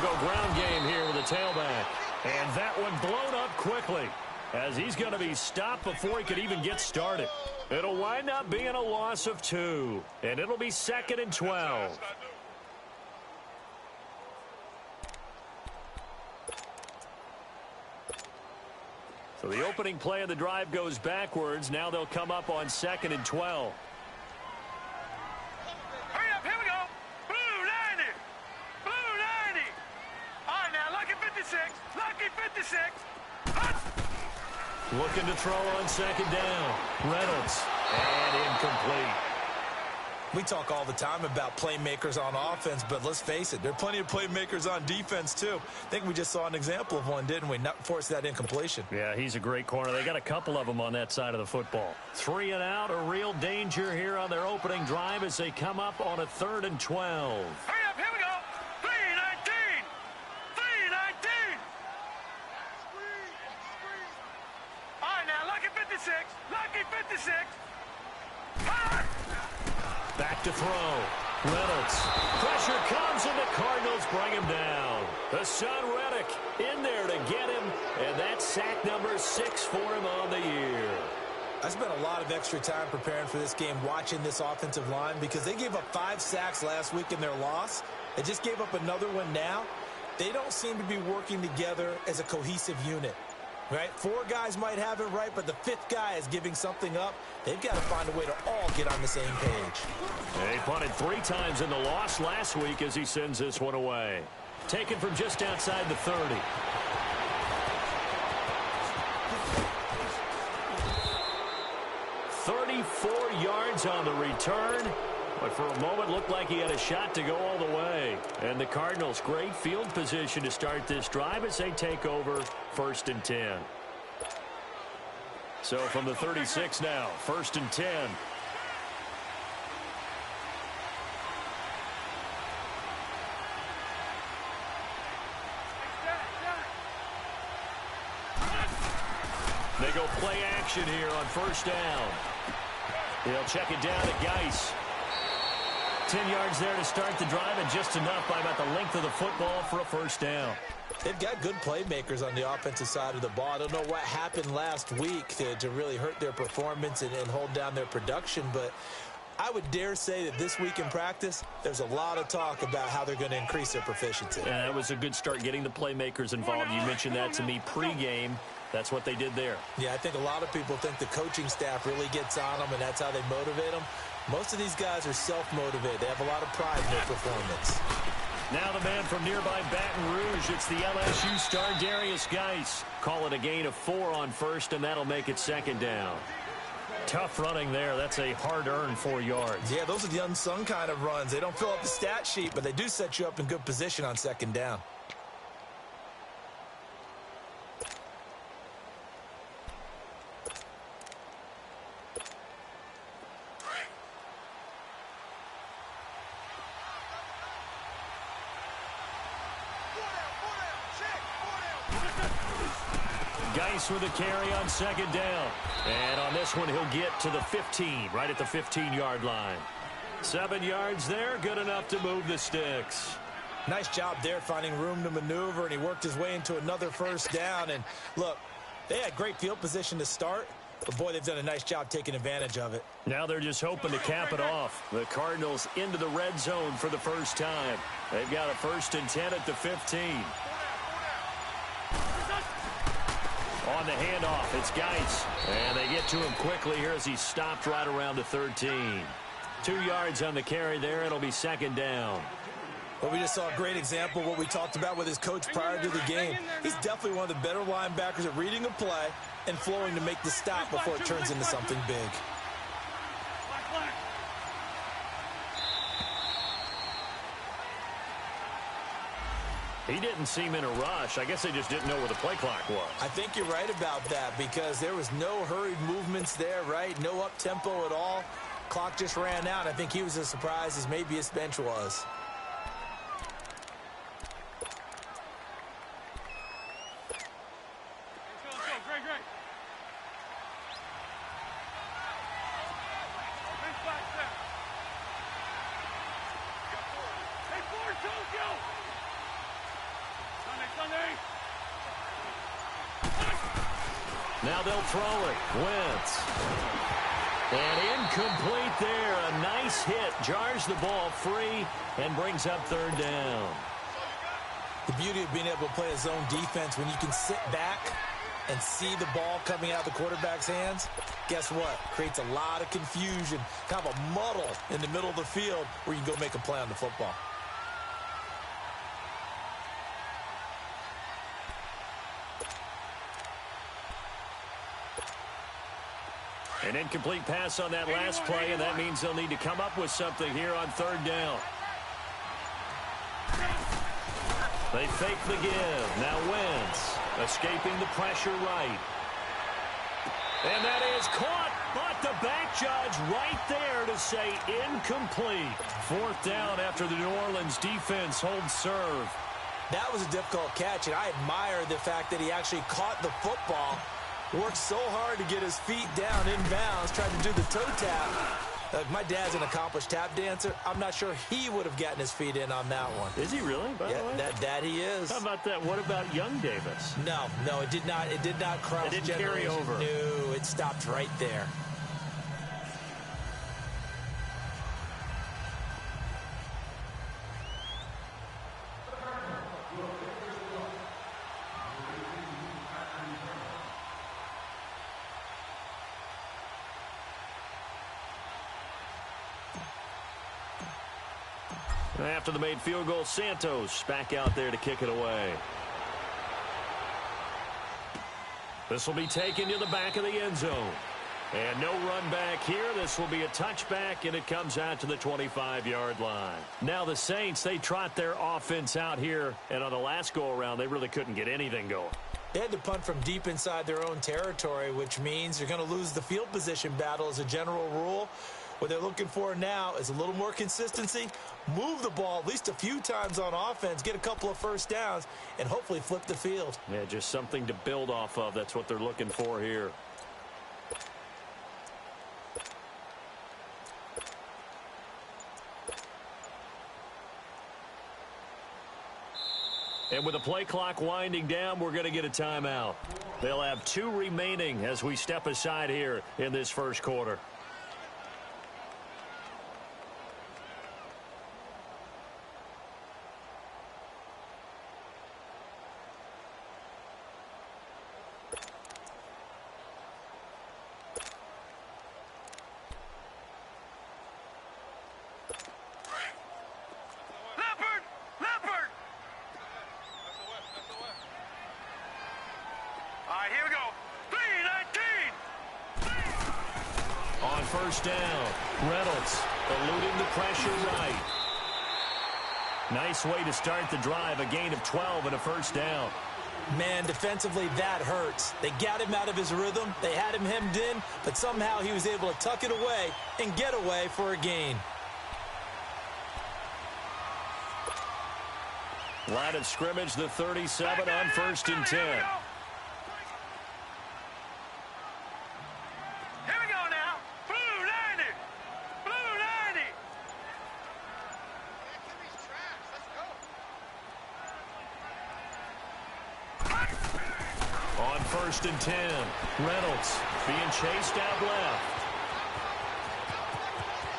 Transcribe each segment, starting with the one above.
go ground game here with a tailback. And that one blown up quickly as he's going to be stopped before he could even get started. It'll wind up being a loss of 2, and it'll be 2nd and 12. So the opening play of the drive goes backwards. Now they'll come up on 2nd and 12. Hurry up, here we go. Blue 90. Blue 90. All right, now, lucky 56. Lucky 56. Looking to throw on 2nd down. Reynolds. And incomplete. We talk all the time about playmakers on offense, but let's face it, there are plenty of playmakers on defense, too. I think we just saw an example of one, didn't we? Not force that incompletion. Yeah, he's a great corner. They got a couple of them on that side of the football. 3 and out, a real danger here on their opening drive as they come up on a 3rd and 12. Hurry up, here we go. 319. 319. All right, now, lucky 56. Lucky 56. Back to throw. Reynolds. Pressure comes, and the Cardinals bring him down. Hassan Reddick in there to get him, and that's sack number 6 for him on the year. I spent a lot of extra time preparing for this game, watching this offensive line, because they gave up 5 sacks last week in their loss. They just gave up another one now. They don't seem to be working together as a cohesive unit. Right? 4 guys might have it right, but the 5th guy is giving something up. They've got to find a way to all get on the same page. He punted 3 times in the loss last week as he sends this one away. Taken from just outside the 30. "34 yards on the return. But for a moment, looked like he had a shot to go all the way. And the Cardinals, great field position to start this drive as they take over 1st and 10. So from the 36 now, 1st and 10. They go play action here on 1st down. They'll check it down to Geis. 10 yards there to start the drive, and just enough by about the length of the football for a 1st down. They've got good playmakers on the offensive side of the ball. I don't know what happened last week to really hurt their performance and hold down their production, but I would dare say that this week in practice, there's a lot of talk about how they're going to increase their proficiency. Yeah, that was a good start getting the playmakers involved. You mentioned that to me pregame. That's what they did there. Yeah, I think a lot of people think the coaching staff really gets on them, and that's how they motivate them. Most of these guys are self-motivated. They have a lot of pride in their performance. Now the man from nearby Baton Rouge. It's the LSU star, Darius Geis. Call it a gain of 4 on 1st, and that'll make it 2nd down. Tough running there. That's a hard-earned 4 yards. Yeah, those are the unsung kind of runs. They don't fill up the stat sheet, but they do set you up in good position on 2nd down. Geis with a carry on 2nd down. And on this one, he'll get to the 15, right at the 15-yard line. 7 yards there, good enough to move the sticks. Nice job there finding room to maneuver, and he worked his way into another 1st down. And look, they had great field position to start, but boy, they've done a nice job taking advantage of it. Now they're just hoping to cap it off. The Cardinals into the red zone for the first time. They've got a 1st and 10 at the 15. On the handoff, it's Geis. And they get to him quickly here as he's stopped right around the 13. 2 yards on the carry there. It'll be 2nd down. Well, we just saw a great example of what we talked about with his coach prior to the game. He's definitely one of the better linebackers at reading a play and flowing to make the stop before it turns into something big. He didn't seem in a rush. I guess they just didn't know where the play clock was. I think you're right about that because there was no hurried movements there, right? No up-tempo at all. Clock just ran out. I think he was as surprised as maybe his bench was. Now they'll throw it. Wentz. And incomplete there. A nice hit. Jars the ball free and brings up third down. The beauty of being able to play a zone defense when you can sit back and see the ball coming out of the quarterback's hands, guess what? Creates a lot of confusion, kind of a muddle in the middle of the field where you can go make a play on the football. An incomplete pass on that last play, and that means they'll need to come up with something here on third down. They fake the give. Now Wentz escaping the pressure right. And that is caught, but the back judge right there to say incomplete. Fourth down after the New Orleans defense holds serve. That was a difficult catch, and I admire the fact that he actually caught the football, worked so hard to get his feet down inbounds, tried to do the toe tap. My dad's an accomplished tap dancer. I'm not sure he would have gotten his feet in on that one. Is he really, by the way? That he is. How about that? What about young Davis? No, it did not. It did not cross. It didn't carry over. No, it stopped right there. After the made field goal, Santos back out there to kick it away. This will be taken to the back of the end zone. And no run back here. This will be a touchback, and it comes out to the 25-yard line. Now the Saints, they trot their offense out here, and on the last go-around, they really couldn't get anything going. They had to punt from deep inside their own territory, which means you're going to lose the field position battle as a general rule. What they're looking for now is a little more consistency, move the ball at least a few times on offense, get a couple of first downs, and hopefully flip the field. Yeah, just something to build off of. That's what they're looking for here. And with the play clock winding down, we're going to get a timeout. They'll have 2 remaining as we step aside here in this first quarter. First down. Reynolds eluding the pressure right. Nice way to start the drive. A gain of 12 and a first down. Man, defensively, that hurts. They got him out of his rhythm. They had him hemmed in, but somehow he was able to tuck it away and get away for a gain. Line of scrimmage, the 37 on 1st and 10. First and 10. Reynolds being chased out left.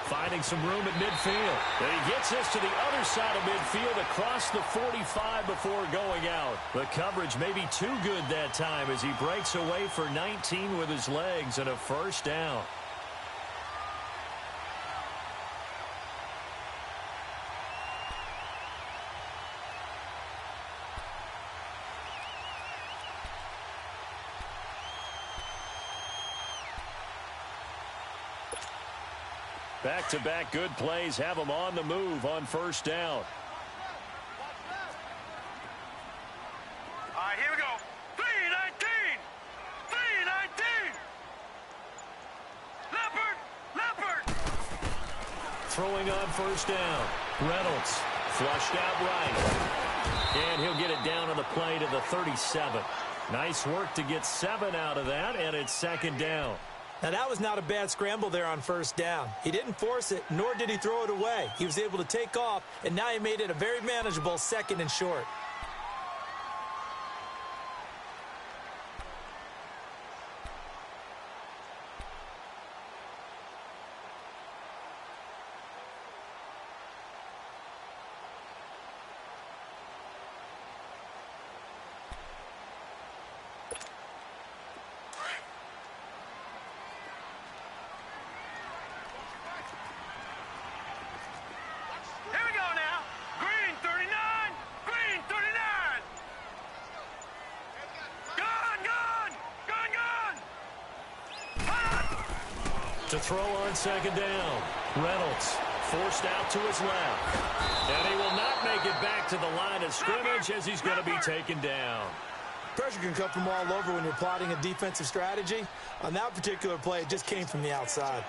Finding some room at midfield. And he gets this to the other side of midfield across the 45 before going out. The coverage may be too good that time as he breaks away for 19 with his legs and a first down. Back-to-back good plays have them on the move on first down. All right, here we go. 3-19. 3-19. Leopard. Throwing on first down. Reynolds flushed out right. And he'll get it down on the play to the 37. Nice work to get 7 out of that, and it's second down. Now, that was not a bad scramble there on first down. He didn't force it, nor did he throw it away. He was able to take off, and now he made it a very manageable 2nd and short. To throw on second down. Reynolds forced out to his left. And he will not make it back to the line of scrimmage as he's going to be taken down. Pressure can come from all over when you're plotting a defensive strategy. On that particular play, it just came from the outside.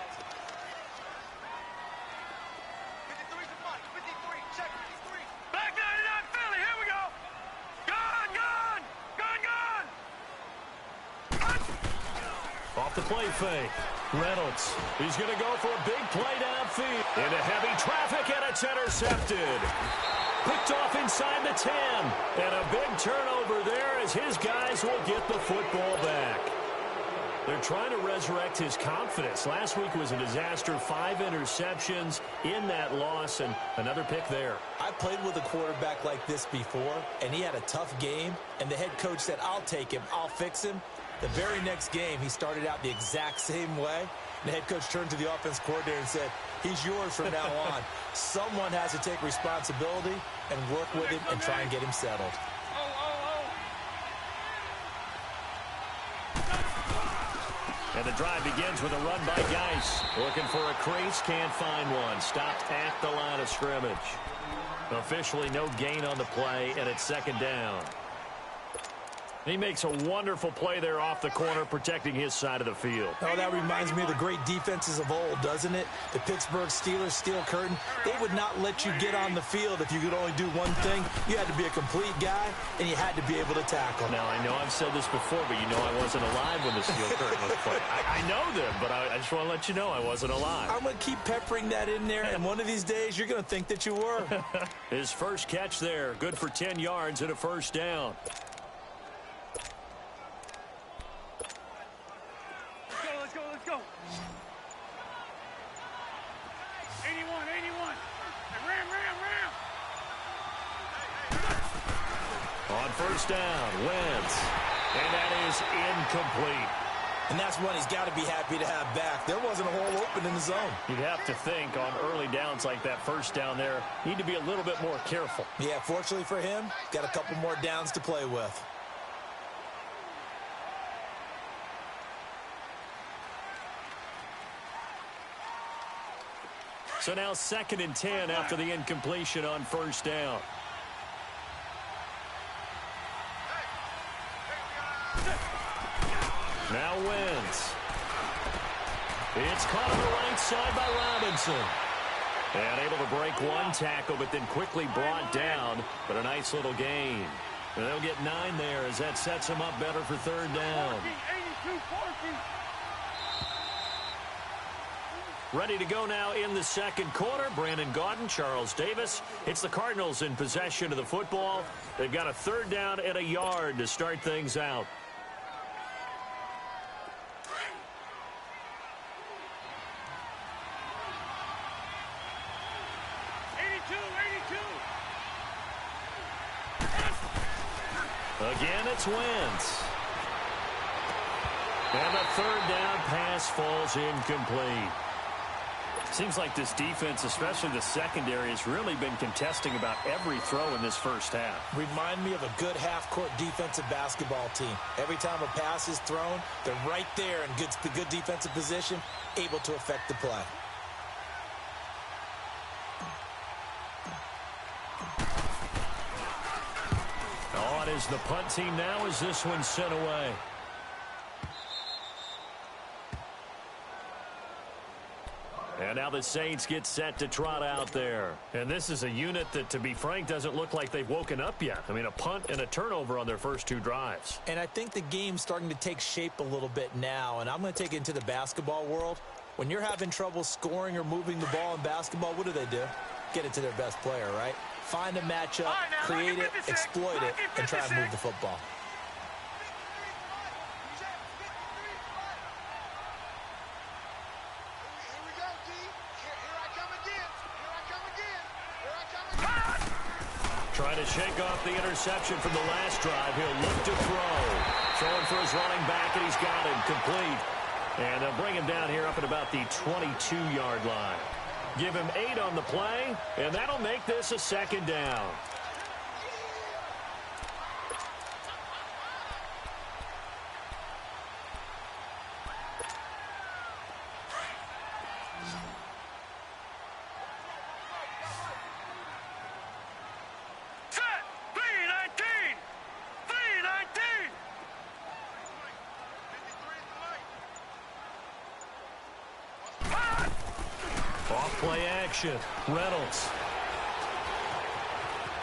53's a punt. 53. Check 53. Back 99 Philly. Here we go. Gone, gone. Gone, gone. Off the play fake. Reynolds. He's going to go for a big play downfield. Into heavy traffic, and it's intercepted. Picked off inside the 10. And a big turnover there as his guys will get the football back. They're trying to resurrect his confidence. Last week was a disaster. 5 interceptions in that loss, and another pick there. I played with a quarterback like this before, and he had a tough game, and the head coach said, I'll take him, I'll fix him. The very next game, he started out the exact same way. The head coach turned to the offense coordinator and said, he's yours from now on. Someone has to take responsibility and work with him and try and get him settled. And the drive begins with a run by Geis. Looking for a crease, can't find one. Stopped at the line of scrimmage. Officially no gain on the play, and it's second down. He makes a wonderful play there off the corner, protecting his side of the field. Oh, that reminds me of the great defenses of old, doesn't it? The Pittsburgh Steelers, steel curtain. They would not let you get on the field if you could only do one thing. You had to be a complete guy, and you had to be able to tackle. Now, I know I've said this before, but you know I wasn't alive when the steel curtain was put. I know them, but I just want to let you know I wasn't alive. I'm going to keep peppering that in there, and one of these days you're going to think that you were. His first catch there, good for 10 yards and a first down. Let's go. 81. Ram. On first down, Wentz. And that is incomplete. And that's one he's got to be happy to have back. There wasn't a hole open in the zone. You'd have to think on early downs like that first down there, need to be a little bit more careful. Yeah, fortunately for him, got a couple more downs to play with. So now 2nd and 10 after the incompletion on first down. Now Wentz. It's caught on the right side by Robinson. And able to break one tackle, but then quickly brought down. But a nice little gain. And they'll get 9 there as that sets him up better for third down. 82-40. Ready to go now in the second quarter. Brandon Gaudin, Charles Davis. It's the Cardinals in possession of the football. They've got a third down and a yard to start things out. Again, it's Wentz. And the third down pass falls incomplete. Seems like this defense, especially the secondary, has really been contesting about every throw in this first half. Remind me of a good half-court defensive basketball team. Every time a pass is thrown, they're right there in good defensive position, able to affect the play. On is the punt team now as this one's sent away. And now the Saints get set to trot out there. And this is a unit that, to be frank, doesn't look like they've woken up yet. I mean, a punt and a turnover on their first 2 drives. And I think the game's starting to take shape a little bit now, and I'm going to take it into the basketball world. When you're having trouble scoring or moving the ball in basketball, what do? Get it to their best player, right? Find a matchup, create it, exploit it, and try and move the football. Trying to shake off the interception from the last drive. He'll look to throw. Throwing for his running back, and he's got him complete. And they'll bring him down here up at about the 22-yard line. Give him 8 on the play, and that'll make this a second down. Play action. Reynolds.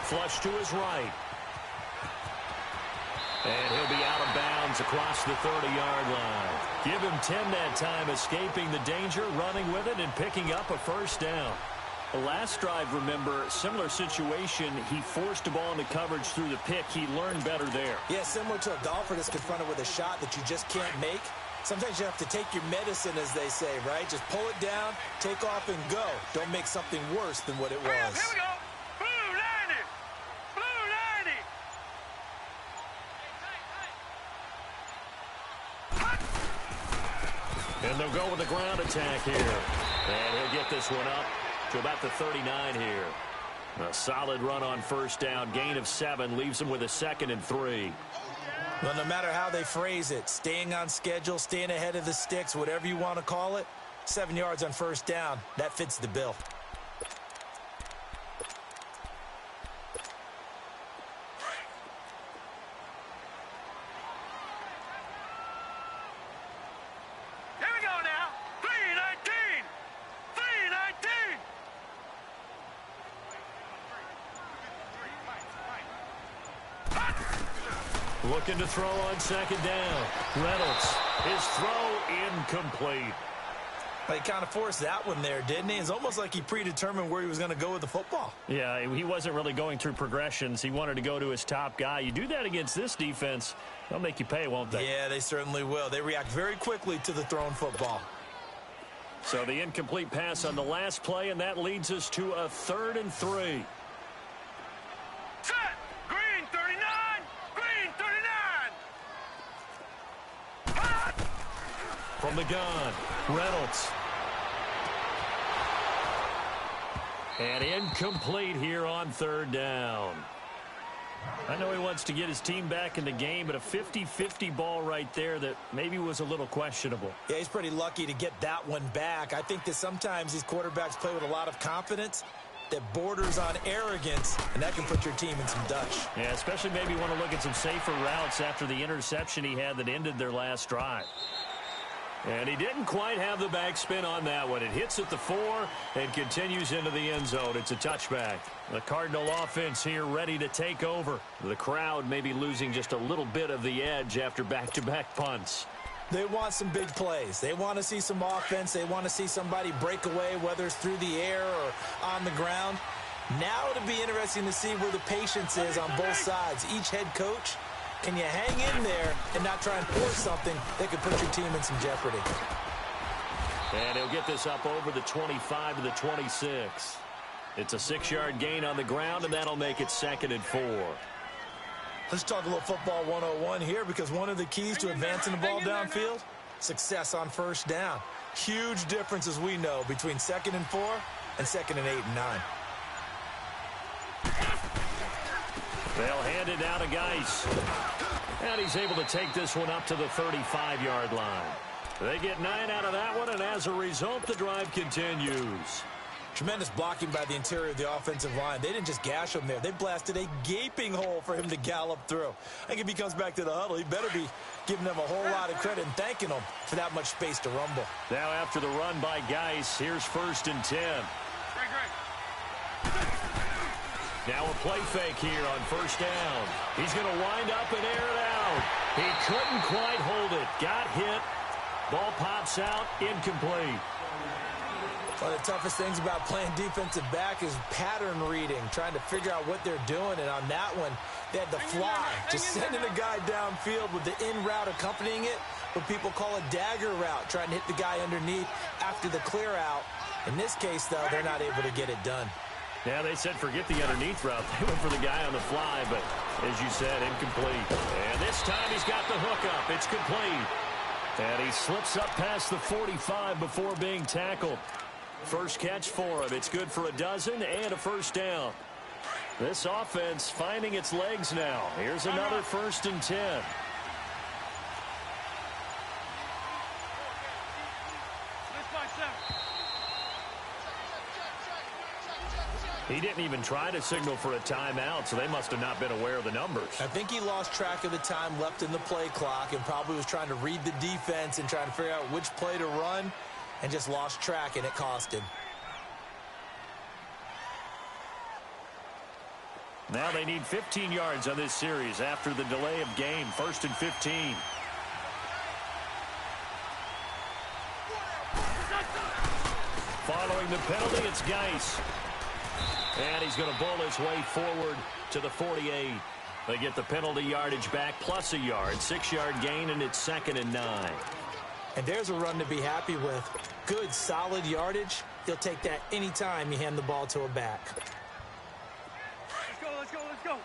Flush to his right. And he'll be out of bounds across the 30-yard line. Give him 10 that time, escaping the danger, running with it, and picking up a first down. The last drive, remember, similar situation. He forced the ball into coverage through the pick. He learned better there. Yeah, similar to a golfer that's confronted with a shot that you just can't make. Sometimes you have to take your medicine, as they say, right? Just pull it down, take off, and go. Don't make something worse than what it was. Here we go. Blue 90. Blue 90. And they'll go with the ground attack here. And he'll get this one up to about the 39 here. A solid run on first down. Gain of 7 leaves him with a 2nd and 3. Well, no matter how they phrase it, staying on schedule, staying ahead of the sticks, whatever you want to call it, 7 yards on first down, that fits the bill. Here we go now. 319. 319. Looking to throw on 2nd down. Reynolds. His throw incomplete. He kind of forced that one there, didn't he? It's almost like he predetermined where he was going to go with the football. Yeah, he wasn't really going through progressions. He wanted to go to his top guy. You do that against this defense, they'll make you pay, won't they? Yeah, they certainly will. They react very quickly to the thrown football. So the incomplete pass on the last play, and that leads us to a 3rd and 3. Set. Green 39. Green 39. Hot. From the gun, Reynolds. And incomplete here on 3rd down. I know he wants to get his team back in the game, but a 50-50 ball right there that maybe was a little questionable. Yeah, he's pretty lucky to get that one back. I think that sometimes these quarterbacks play with a lot of confidence that borders on arrogance, and that can put your team in some Dutch. Yeah, especially maybe want to look at some safer routes after the interception he had that ended their last drive. And he didn't quite have the backspin on that one. It hits at the 4 and continues into the end zone. It's a touchback. The Cardinal offense here ready to take over. The crowd may be losing just a little bit of the edge after back-to-back punts. They want some big plays. They want to see some offense. They want to see somebody break away, whether it's through the air or on the ground. Now it'll be interesting to see where the patience is on both sides. Each head coach, can you hang in there and not try and force something that could put your team in some jeopardy? And he'll get this up over the 25 to the 26. It's a 6-yard gain on the ground, and that'll make it 2nd and 4. Let's talk a little football 101 here, because one of the keys to advancing the ball downfield, success on first down. Huge difference, as we know, between 2nd and 4 and 2nd and 8 and 9. They'll hand it down to Geis. And he's able to take this one up to the 35-yard line. They get 9 out of that one, and as a result, the drive continues. Tremendous blocking by the interior of the offensive line. They didn't just gash him there. They blasted a gaping hole for him to gallop through. I think if he comes back to the huddle, he better be giving them a whole lot of credit and thanking them for that much space to rumble. Now after the run by Geis, here's 1st and 10. Now a play fake here on first down. He's going to wind up and air it out. He couldn't quite hold it. Got hit. Ball pops out. Incomplete. One of the toughest things about playing defensive back is pattern reading, trying to figure out what they're doing. And on that one, they had the fly, just sending a guy downfield with the in route accompanying it, what people call a dagger route, trying to hit the guy underneath after the clear out. In this case, though, they're not able to get it done. Yeah, they said forget the underneath route. They went for the guy on the fly, but as you said, incomplete. And this time he's got the hook up. It's complete. And he slips up past the 45 before being tackled. First catch for him. It's good for a dozen and a first down. This offense finding its legs now. Here's another 1st and 10. He didn't even try to signal for a timeout, so they must have not been aware of the numbers. I think he lost track of the time left in the play clock and probably was trying to read the defense and trying to figure out which play to run and just lost track, and it cost him. Now they need 15 yards on this series after the delay of game. 1st and 15. Following the penalty, it's Geis. And he's going to bull his way forward to the 48. They get the penalty yardage back plus a yard. 6-yard gain, and it's 2nd and 9. And there's a run to be happy with. Good, solid yardage. He'll take that anytime you hand the ball to a back. Let's go, let's go, let's go.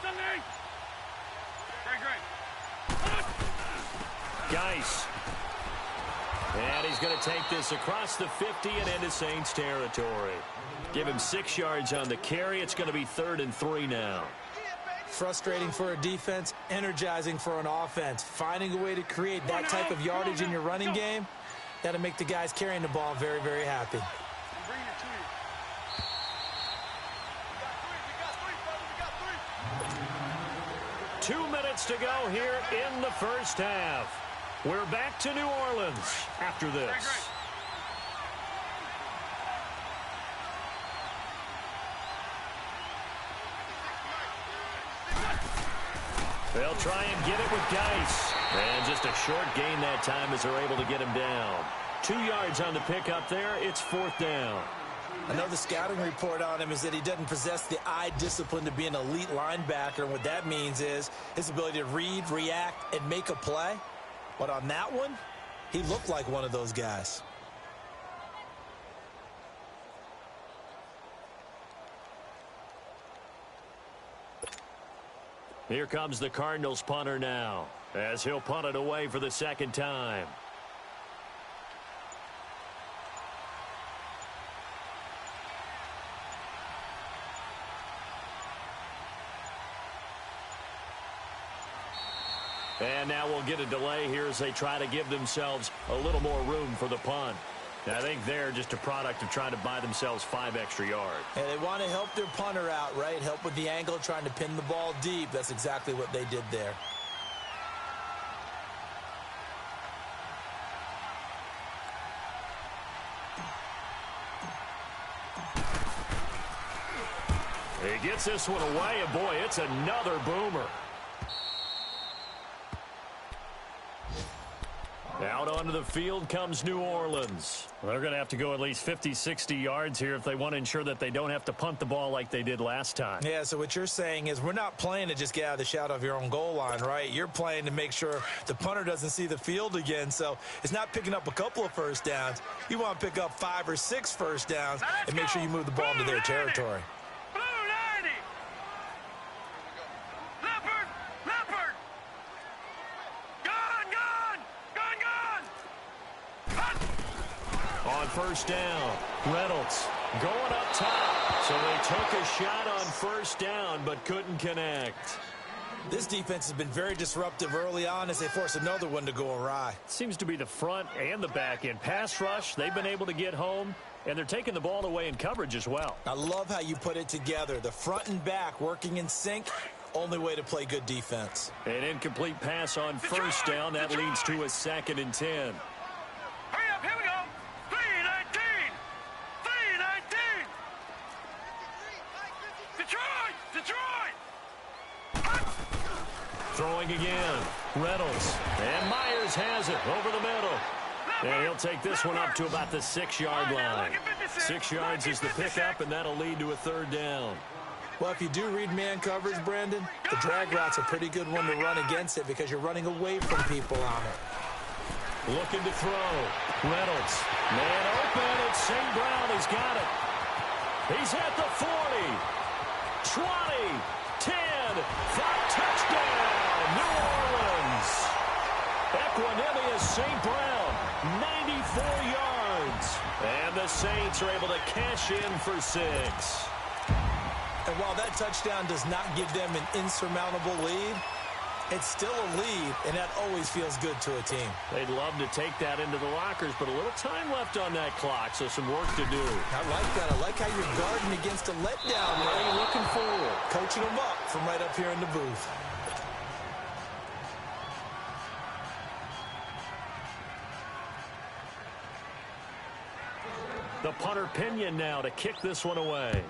Sunday. Great. Geis. And he's going to take this across the 50 and into Saints territory. Give him 6 yards on the carry. It's going to be 3rd and 3 now. Frustrating for a defense, energizing for an offense. Finding a way to create that type of yardage in your running game, that'll make the guys carrying the ball very, very happy. 2 minutes to go here in the first half. We're back to New Orleans after this. They'll try and get it with Geis. And just a short gain that time as they're able to get him down. 2 yards on the pickup there. It's 4th down. Another scouting report on him is that he doesn't possess the eye discipline to be an elite linebacker. And what that means is his ability to read, react, and make a play. But on that one, he looked like one of those guys. Here comes the Cardinals punter now, as he'll punt it away for the 2nd time. And now we'll get a delay here as they try to give themselves a little more room for the punt. I think they're just a product of trying to buy themselves 5 extra yards. And they want to help their punter out, right? Help with the angle, trying to pin the ball deep. That's exactly what they did there. He gets this one away, and boy, it's another boomer. Out onto the field comes New Orleans. They're going to have to go at least 50, 60 yards here if they want to ensure that they don't have to punt the ball like they did last time. Yeah, so what you're saying is we're not playing to just get out of the shadow of your own goal line, right? You're playing to make sure the punter doesn't see the field again. So it's not picking up a couple of first downs. You want to pick up 5 or 6 first downs and make sure you move the ball into their territory. First down. Reynolds going up top. So they took a shot on first down but couldn't connect. This defense has been very disruptive early on as they force another one to go awry. Seems to be the front and the back end. Pass rush, they've been able to get home, and they're taking the ball away in coverage as well. I love how you put it together. The front and back working in sync. Only way to play good defense. An incomplete pass on first down. That leads to a 2nd and 10. Hurry up, here we go. 3-19. 3-19. Detroit. Throwing again. Reynolds. And Myers has it over the middle. And he'll take this one up to about the 6-yard line. 6 yards is the pickup, and that'll lead to a 3rd down. Well, if you do read man coverage, Brandon, the drag route's a pretty good one to run against it because you're running away from people on it. Looking to throw. Reynolds. Man open. It's St. Brown. He's got it. He's at the 40. 20. 10. 5. Touchdown. New Orleans. Equanimous St. Brown. 94 yards. And the Saints are able to cash in for 6. And while that touchdown does not give them an insurmountable lead, it's still a lead, and that always feels good to a team. They'd love to take that into the lockers, but a little time left on that clock, so some work to do. I like that. I like how you're guarding against a letdown. What are you looking forward? Coaching them up from right up here in the booth. The punter Pinion now to kick this one away.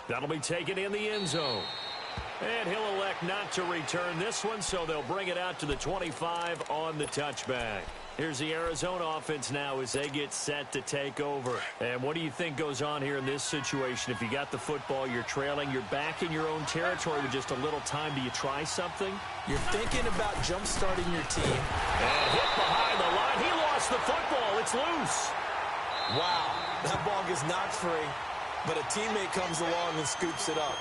That'll be taken in the end zone. And he'll elect not to return this one, so they'll bring it out to the 25 on the touchback. Here's the Arizona offense now as they get set to take over. And what do you think goes on here in this situation? If you got the football, you're trailing, you're back in your own territory with just a little time. Do you try something? You're thinking about jump-starting your team. And hit behind the line. He lost the football. It's loose. Wow, that ball gets knocked free, but a teammate comes along and scoops it up.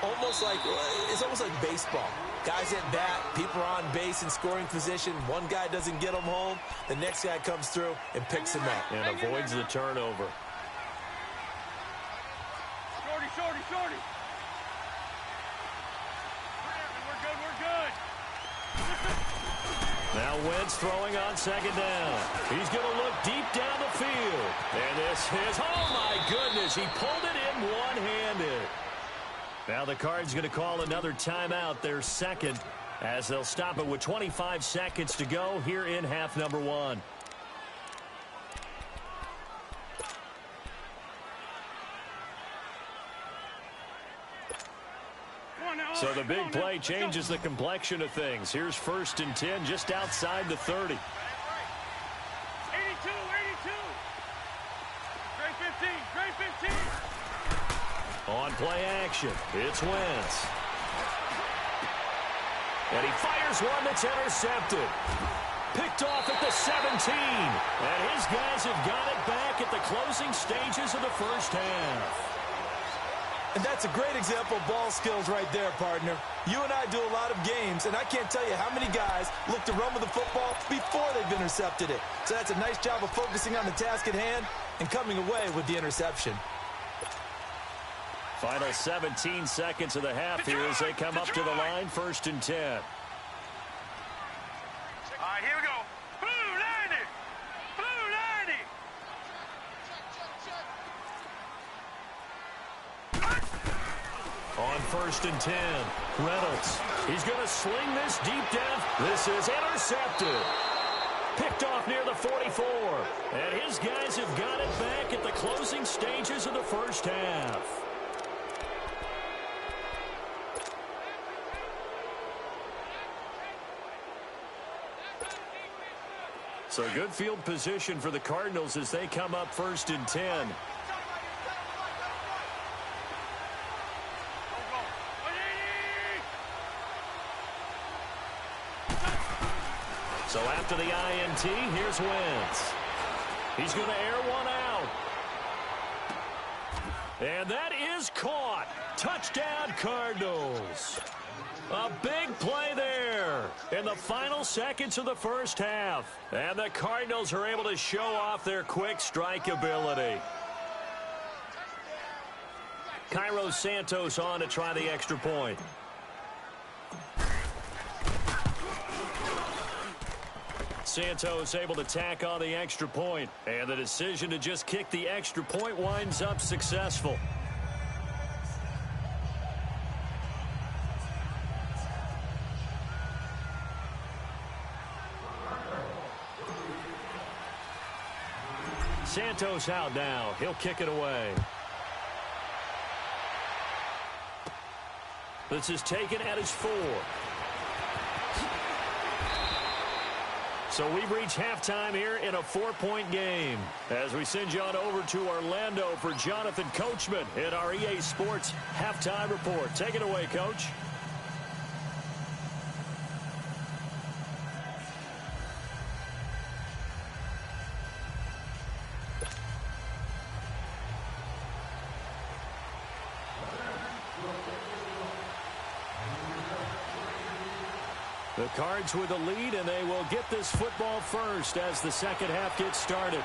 It's almost like baseball. Guys at bat, people are on base in scoring position. One guy doesn't get them home. The next guy comes through and picks him up. And avoids the turnover. Shorty, shorty, shorty. We're good. Now Wentz throwing on second down. He's going to look deep down the field. And this is, oh my goodness, he pulled it in one-handed. Now the Cards going to call another timeout, their second, as they'll stop it with 25 seconds to go here in half number one. So the big play changes the complexion of things. Here's 1st and 10 just outside the 30. 82, 82. Great 15. On play action, it's Wentz. And he fires one that's intercepted. Picked off at the 17. And his guys have got it back at the closing stages of the first half. And that's a great example of ball skills right there, partner. You and I do a lot of games, and I can't tell you how many guys look to run with the football before they've intercepted it. So that's a nice job of focusing on the task at hand and coming away with the interception. Final 17 seconds of the half here as they come up to the line, 1st and 10. All right, here we go. Blue 90. Blue 90. On 1st and 10, Reynolds. He's going to sling this deep down. This is intercepted. Picked off near the 44. And his guys have got it back at the closing stages of the first half. So good field position for the Cardinals as they come up 1st and 10. So after the INT, here's Wentz. He's going to air one out. And that is caught. Touchdown, Cardinals. A big play there in the final seconds of the first half. And the Cardinals are able to show off their quick strike ability. Cairo Santos on to try the extra point. Santos able to tack on the extra point. And the decision to just kick the extra point winds up successful. Santos out now. He'll kick it away. This is taken at his 4. So we've reached halftime here in a 4-point game. As we send you on over to Orlando for Jonathan Coachman in our EA Sports Halftime Report. Take it away, Coach. The Cards with the lead, and they will get this football first as the second half gets started.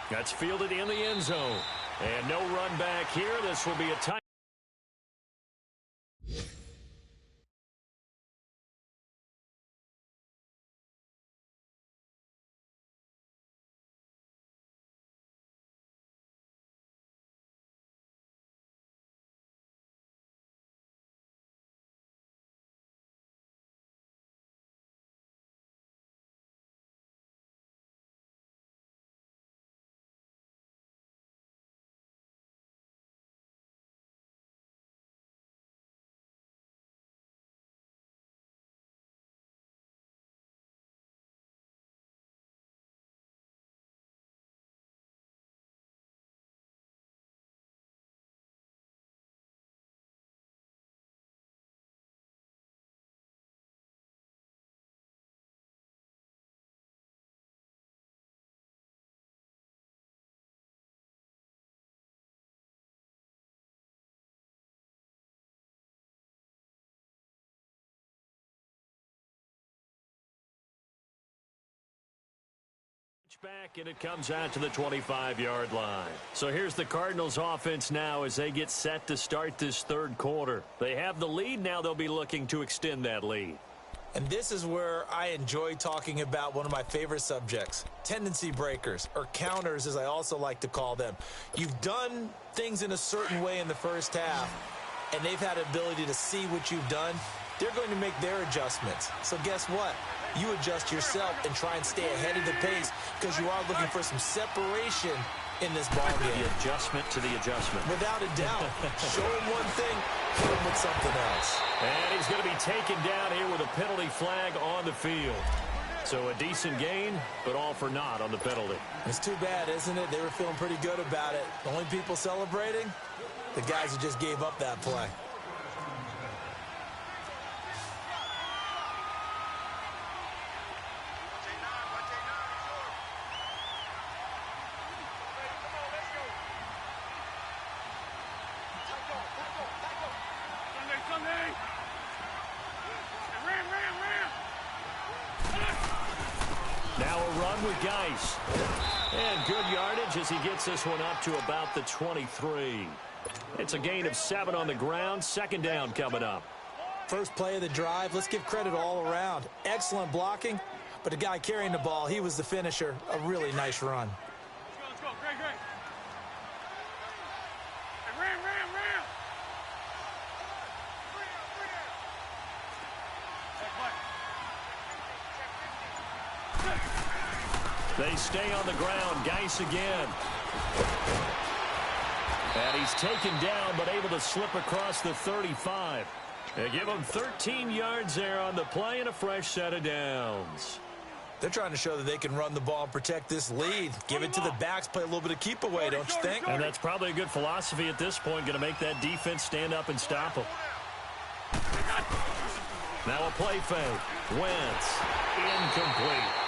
That's fielded in the end zone. And no run back here. This will be a tight. Back, and it comes out to the 25-yard line. So here's the Cardinals offense now as they get set to start this third quarter. They have the lead. Now they'll be looking to extend that lead. And this is where I enjoy talking about one of my favorite subjects, tendency breakers, or counters as I also like to call them. You've done things in a certain way in the first half, and they've had ability to see what you've done. They're going to make their adjustments. So guess what? You adjust yourself and try and stay ahead of the pace because you are looking for some separation in this ball game. The adjustment to the adjustment. Without a doubt. Show him one thing, hit him with something else. And he's going to be taken down here with a penalty flag on the field. So a decent gain, but all for naught on the penalty. It's too bad, isn't it? They were feeling pretty good about it. The only people celebrating, the guys who just gave up that play. Now a run with Geis. And good yardage as he gets this one up to about the 23. It's a gain of 7 on the ground. Second down coming up. First play of the drive. Let's give credit all around. Excellent blocking, but the guy carrying the ball, he was the finisher. A really nice run. Let's go. Great. Ram. They stay on the ground. Geis again. And he's taken down, but able to slip across the 35. They give him 13 yards there on the play and a fresh set of downs. They're trying to show that they can run the ball and protect this lead. Give it to the backs, play a little bit of keep away, don't you think? And that's probably a good philosophy at this point, going to make that defense stand up and stop them. Now a play fake. Wentz. Incomplete.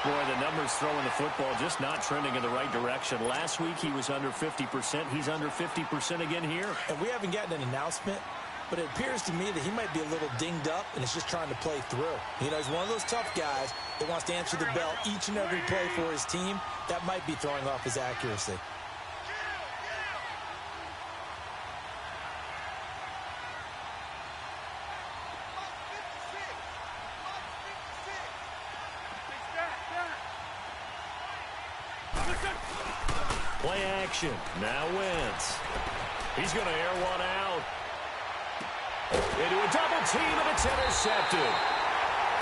Boy, the numbers throwing the football just not trending in the right direction. Last week he was under 50%. He's under 50% again here. And we haven't gotten an announcement, but it appears to me that he might be a little dinged up and is just trying to play through. You know, he's one of those tough guys that wants to answer the bell each and every play for his team. That might be throwing off his accuracy. Play action. Now Wentz. He's going to air one out. Into a double team, and it's intercepted.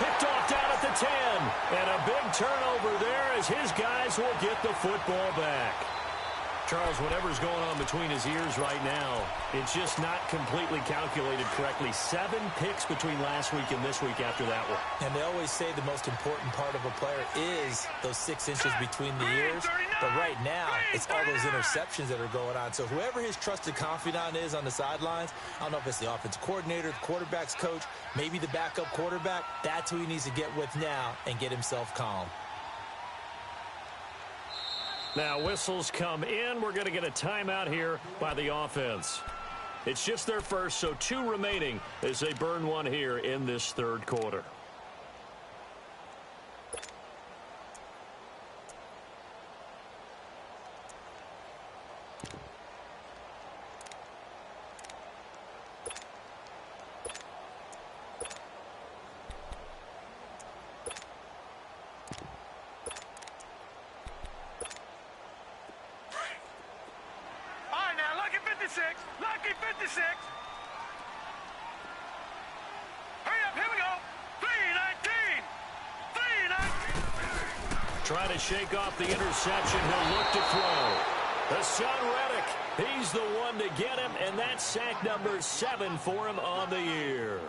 Picked off down at the 10. And a big turnover there as his guys will get the football back. Charles, whatever's going on between his ears right now, it's just not completely calculated correctly. 7 picks between last week and this week after that one. And they always say the most important part of a player is those 6 inches between the ears. But right now, it's all those interceptions that are going on. So whoever his trusted confidant is on the sidelines, I don't know if it's the offensive coordinator, the quarterback's coach, maybe the backup quarterback, that's who he needs to get with now and get himself calm. Now whistles come in. We're going to get a timeout here by the offense. It's just their first, so 2 remaining as they burn one here in this third quarter. Lucky 56. Hurry up, here we go. 319. 319. Trying to shake off the interception. He'll look to throw. The son Reddick. He's the one to get him, and that's sack number 7 for him on the year.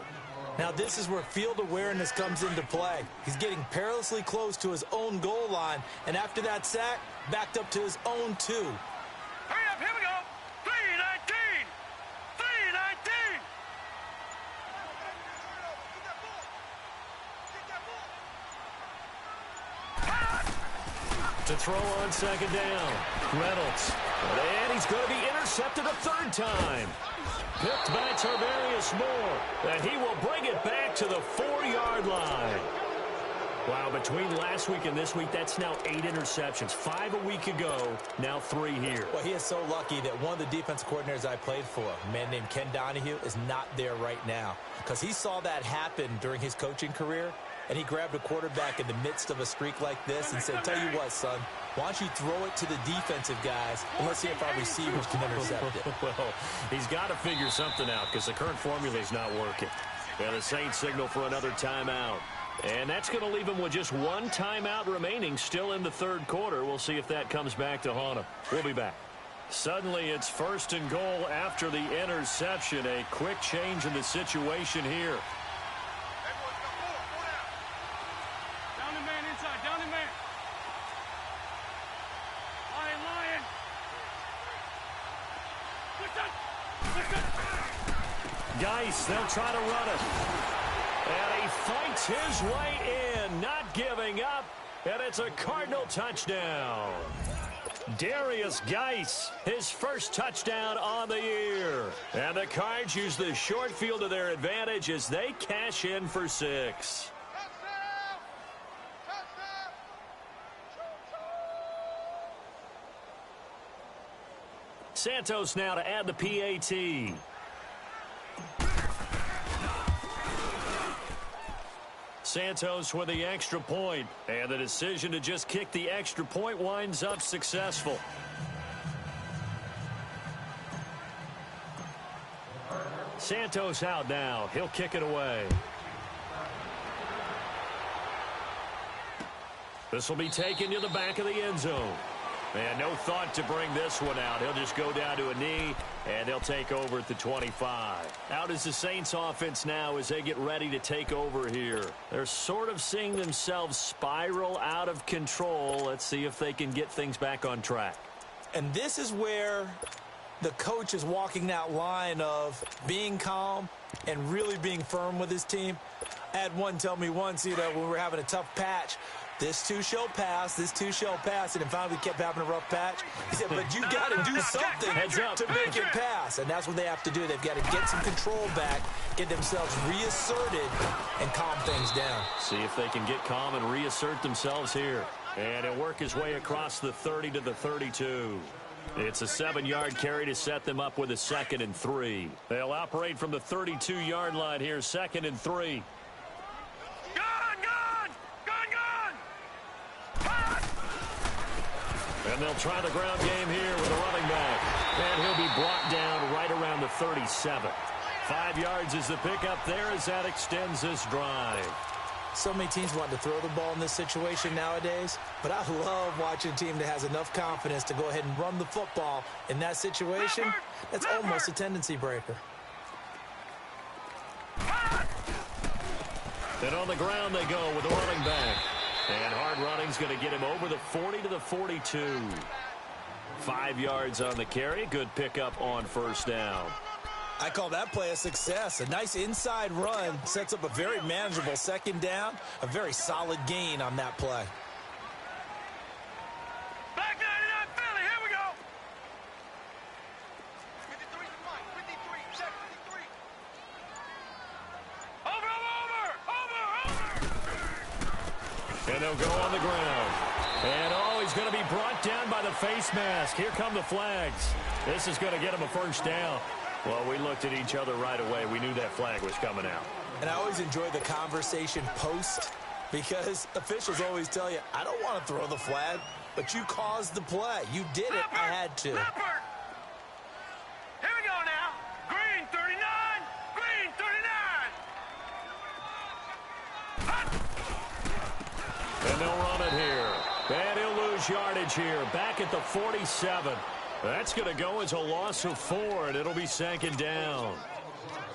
Now this is where field awareness comes into play. He's getting perilously close to his own goal line, and after that sack, backed up to his own 2. Hurry up, here we go. 319. 319. To throw on second down. Reynolds. And he's going to be intercepted a 3rd time. Picked by Tarvarius Moore. And he will bring it back to the 4-yard line. Wow, between last week and this week, that's now 8 interceptions. 5 a week ago, now 3 here. Well, he is so lucky that one of the defense coordinators I played for, a man named Ken Donahue, is not there right now. Because he saw that happen during his coaching career, and he grabbed a quarterback in the midst of a streak like this and said, tell you what, son, why don't you throw it to the defensive guys, and let's see if our receivers can intercept it. Well, he's got to figure something out because the current formula is not working. Yeah, the Saints signal for another timeout. And that's going to leave him with just one timeout remaining still in the third quarter. We'll see if that comes back to haunt him. We'll be back. Suddenly, it's 1st and goal after the interception. A quick change in the situation here. Down the man inside. Down the man. Lion. Geis, they'll try to run it. And he fights his way in, not giving up. And it's a Cardinal touchdown. Darius Geis, his first touchdown on the year. And the Cards use the short field to their advantage as they cash in for 6. Santos now to add the PAT. Santos with the extra point, and the decision to just kick the extra point winds up successful. Santos out now. He'll kick it away. This will be taken to the back of the end zone. And no thought to bring this one out. He'll just go down to a knee, and they'll take over at the 25. Out is the Saints offense now as they get ready to take over here. They're sort of seeing themselves spiral out of control. Let's see if they can get things back on track. And this is where the coach is walking that line of being calm and really being firm with his team. I had one tell me once, when we were having a tough patch, this too shall pass, this too shall pass, and then finally we kept having a rough patch. He said, but you got to do something to make it pass, and that's what they have to do. They've got to get some control back, get themselves reasserted, and calm things down. See if they can get calm and reassert themselves here. And he'll work his way across the 30 to the 32. It's a 7-yard carry to set them up with a 2nd and 3. They'll operate from the 32-yard line here, 2nd and 3. And they'll try the ground game here with a running back. And he'll be brought down right around the 37. 5 yards is the pickup there as that extends this drive. So many teams want to throw the ball in this situation nowadays, but I love watching a team that has enough confidence to go ahead and run the football in that situation. That's almost a tendency breaker. And on the ground they go with a running back. And hard running's going to get him over the 40 to the 42. 5 yards on the carry. Good pickup on 1st down. I call that play a success. A nice inside run sets up a very manageable 2nd down. A very solid gain on that play. Back 99 Philly, here we go. 53 is Mike, 53, check 53. And they'll go on the ground. And, he's going to be brought down by the face mask. Here come the flags. This is going to get him a 1st down. Well, we looked at each other right away. We knew that flag was coming out. And I always enjoy the conversation post because officials always tell you, I don't want to throw the flag, but you caused the play. You did it. I had to. Leopard. Here we go now. Green 39. Green 39. And they'll run it here. And he'll lose yardage here. Back at the 47. That's going to go as a loss of 4, and it'll be 2nd down.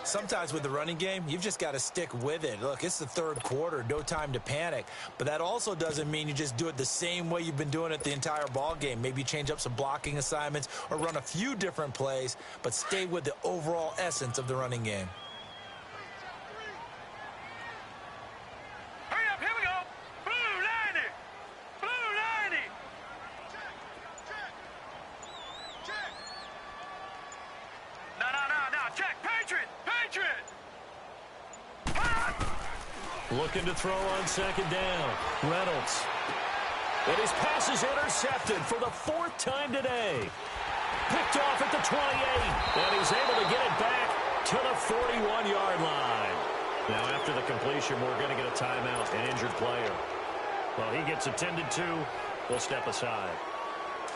Sometimes with the running game, you've just got to stick with it. Look, it's the 3rd quarter, no time to panic. But that also doesn't mean you just do it the same way you've been doing it the entire ball game. Maybe change up some blocking assignments or run a few different plays, but stay with the overall essence of the running game. Hurry up, here we go. Blue 90. Blue 90. Check. No. Check. Patriot. Looking to throw on second down. Reynolds. And his pass is intercepted for the fourth time today. Picked off at the 28. And he's able to get it back to the 41-yard line. Now, after the completion, we're going to get a timeout, an injured player. Well, he gets attended to. We'll step aside.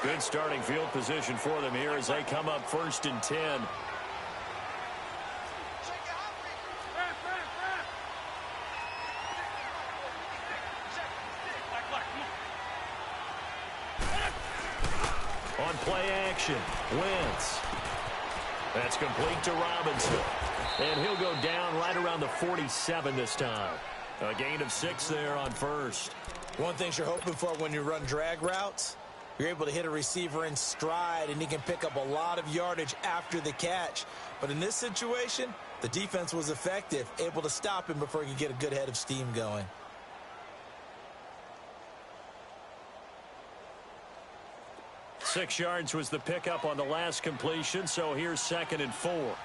Good starting field position for them here as they come up 1st and 10. On play action, Wentz. That's complete to Robinson. And he'll go down right around the 47 this time. A gain of 6 there on first. One thing you're hoping for when you run drag routes, you're able to hit a receiver in stride, and he can pick up a lot of yardage after the catch. But in this situation, the defense was effective, able to stop him before he could get a good head of steam going. Six yards was the pickup on the last completion, so here's 2nd and 4.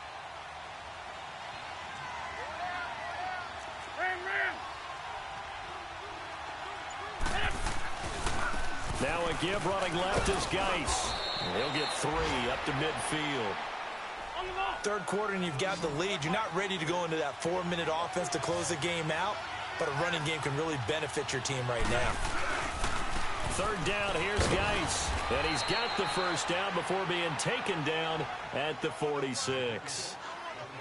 Now a give running left is Geis. He'll get 3 up to midfield. Third quarter and you've got the lead. You're not ready to go into that 4-minute offense to close the game out, but a running game can really benefit your team right now. Third down, here's Geis. And he's got the first down before being taken down at the 46.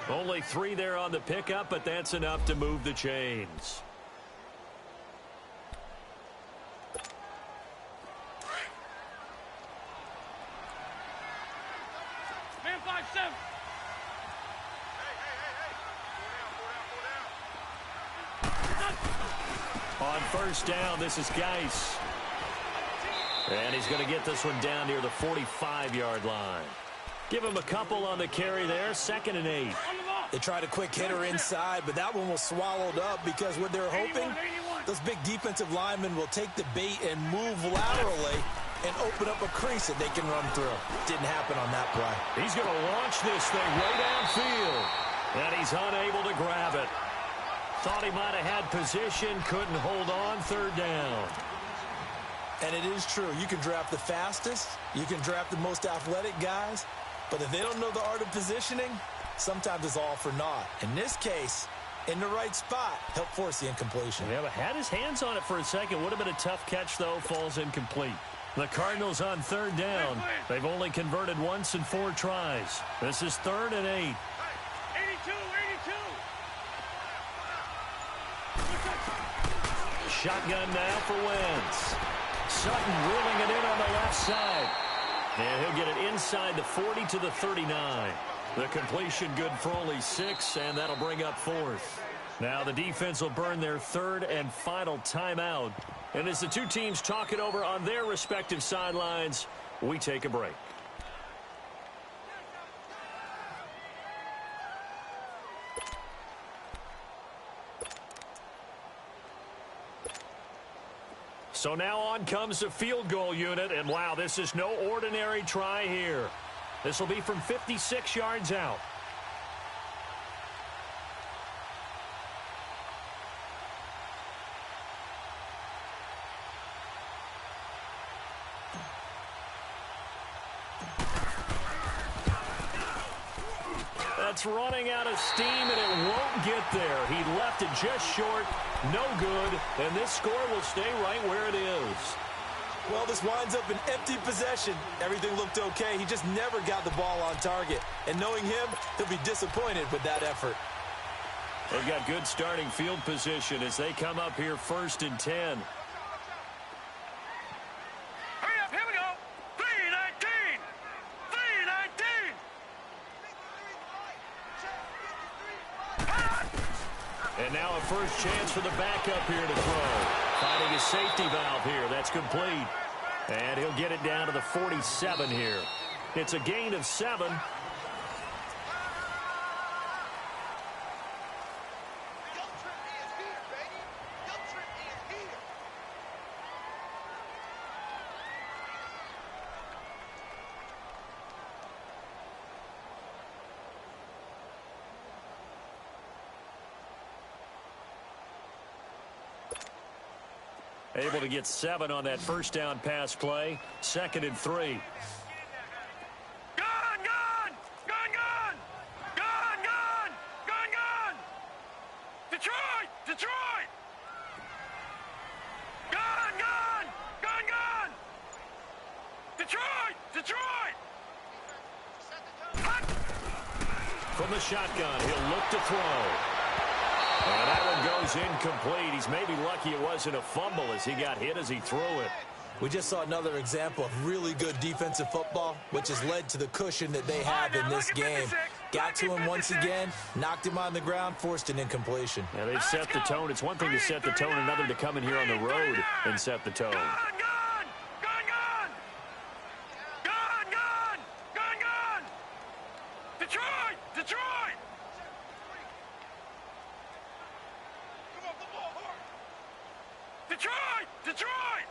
Only 3 there on the pickup, but that's enough to move the chains. Man 5-7. On first down, this is Geis. And he's going to get this one down near the 45-yard line. Give him a couple on the carry there. 2nd and 8. They tried a quick hitter inside, but that one was swallowed up because what they're hoping, those big defensive linemen will take the bait and move laterally and open up a crease that they can run through. Didn't happen on that play. He's going to launch this thing way downfield. And he's unable to grab it. Thought he might have had position, couldn't hold on. 3rd down. And it is true. You can draft the fastest. You can draft the most athletic guys. But if they don't know the art of positioning, sometimes it's all for naught. In this case, in the right spot, help force the incompletion. Yeah, but had his hands on it for a second. Would have been a tough catch, though. Falls incomplete. The Cardinals on 3rd down. They've only converted once in 4 tries. This is 3rd and 8. 82, 82. Shotgun now for Wentz. Sutton wheeling it in on the left side. And he'll get it inside the 40 to the 39. The completion good for only 6, and that'll bring up 4th. Now the defense will burn their 3rd and final timeout. And as the two teams talk it over on their respective sidelines, we take a break. So now on comes the field goal unit, and wow, this is no ordinary try here. This will be from 56 yards out. That's running out of steam, and it won't get there. He left it just short. No good, and this score will stay right where it is. Well, this winds up an empty possession. Everything looked okay. He just never got the ball on target. And knowing him, he'll be disappointed with that effort. They've got good starting field position as they come up here 1st and 10. Hurry up, here we go. 3-19. 3-19. And now a first chance for the backup here to throw. Finding his safety valve here. That's complete. And he'll get it down to the 47 here. It's a gain of 7. Able to get 7 on that first down pass play. 2nd and 3. Gun, gun! Gun, gun! Gun, gun! Gun, gun! Detroit! Detroit! Gun, gun! Gun, gun! Detroit! Detroit! Hot! From the shotgun, he'll look to throw. And that one goes incomplete. He's maybe lucky it wasn't a fumble as he got hit as he threw it. We just saw another example of really good defensive football, which has led to the cushion that they have in this game. Got to him once again, knocked him on the ground, forced an incompletion. Yeah, they've set the tone. It's one thing to set the tone, another to come in here on the road and set the tone. Gun, gun! Gun, gun! Gun, gun! Gun, gun! Detroit! Detroit! Detroit! Detroit!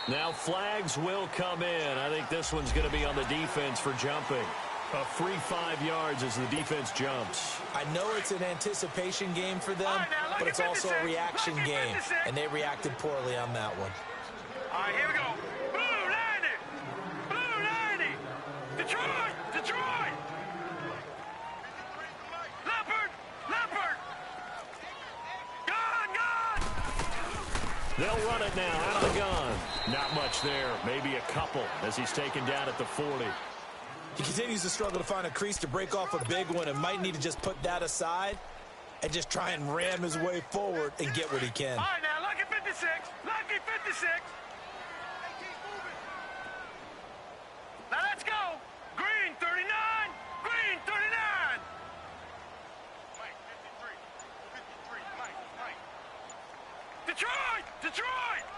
Now flags will come in. I think this one's going to be on the defense for jumping. A free 5 yards as the defense jumps. I know it's an anticipation game for them, but it's also a reaction game, and they reacted poorly on that one. All right, here we go. Blue 90! Blue 90! Detroit! Detroit! Leopard! Leopard! Gun! Gun! They'll run it now out of the gun. Not much there. Maybe a couple as he's taken down at the 40. He continues to struggle to find a crease to break off a big one and might need to just put that aside and just try and ram his way forward and get what he can. All right, now, lucky 56. Lucky 56. Now, let's go. Green 39. Green 39. Mike, 53. 53. Mike. Detroit! Detroit!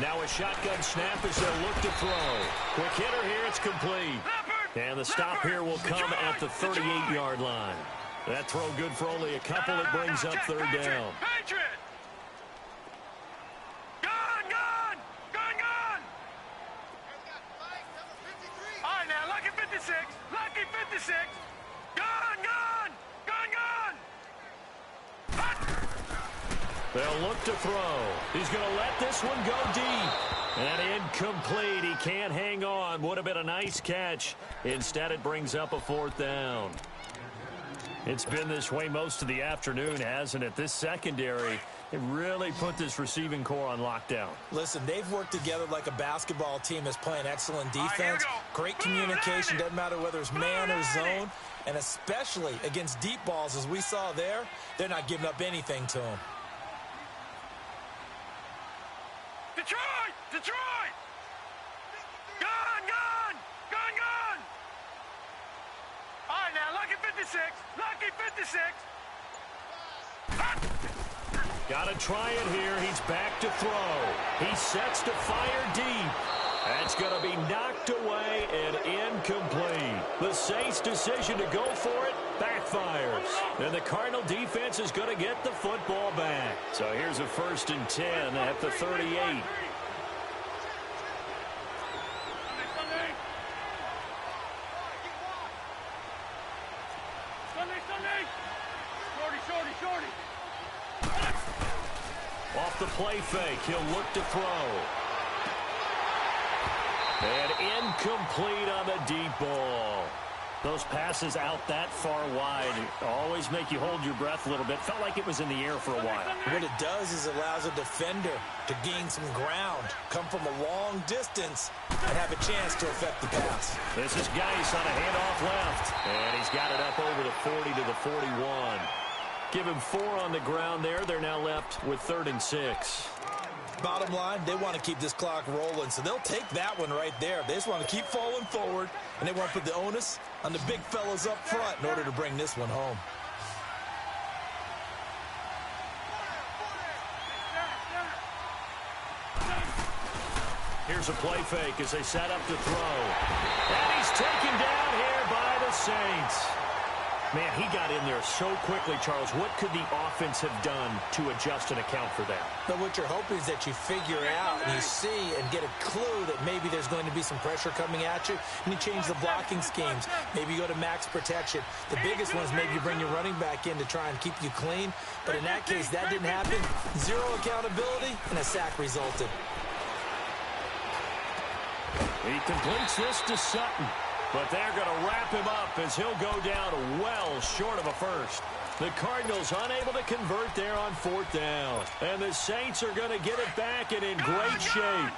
Now a shotgun snap as they'll look to throw. Quick hitter here, it's complete. And the stop here will come at the 38-yard line. That throw good for only a couple. It brings up 3rd down. Patriot! Gun, gun! Gun, gun! All right, now, lucky 56. Lucky 56. Gun, gun! Gun, gun! They'll look to throw. He's going to let this one go deep. And incomplete. He can't hang on. Would have been a nice catch. Instead, it brings up a 4th down. It's been this way most of the afternoon, hasn't it? This secondary, it really put this receiving core on lockdown. Listen, they've worked together like a basketball team that's playing excellent defense. Great communication, doesn't matter whether it's man or zone. And especially against deep balls, as we saw there, they're not giving up anything to them. Detroit! Detroit! Gun, gun! Gun, gun! All right, now, lucky 56. Lucky 56. Got to try it here. He's back to throw. He sets to fire deep. That's going to be knocked away and incomplete. The Saints' decision to go for it backfires. And the Cardinal defense is going to get the football back. So here's a 1st and 10 at the 38. Off the play fake, he'll look to throw. And incomplete on the deep ball. Those passes out that far wide always make you hold your breath a little bit. Felt like it was in the air for a while. What it does is it allows a defender to gain some ground, come from a long distance, and have a chance to affect the pass. This is Geis on a handoff left. And he's got it up over the 40 to the 41. Give him 4 on the ground there. They're now left with 3rd and 6. Bottom line, they want to keep this clock rolling, so they'll take that one right there. They just want to keep falling forward, and they want to put the onus on the big fellas up front in order to bring this one home. Here's a play fake as they set up to throw. And he's taken down here by the Saints. Man, he got in there so quickly, Charles. What could the offense have done to adjust and account for that? But what you're hoping is that you figure out and you see and get a clue that maybe there's going to be some pressure coming at you, and you change the blocking schemes. Maybe you go to max protection. The biggest one is maybe you bring your running back in to try and keep you clean. But in that case, that didn't happen. Zero accountability, and a sack resulted. He completes this to Sutton. But they're going to wrap him up as he'll go down well short of a first. The Cardinals unable to convert there on 4th down. And the Saints are going to get it back and in great shape. Gone!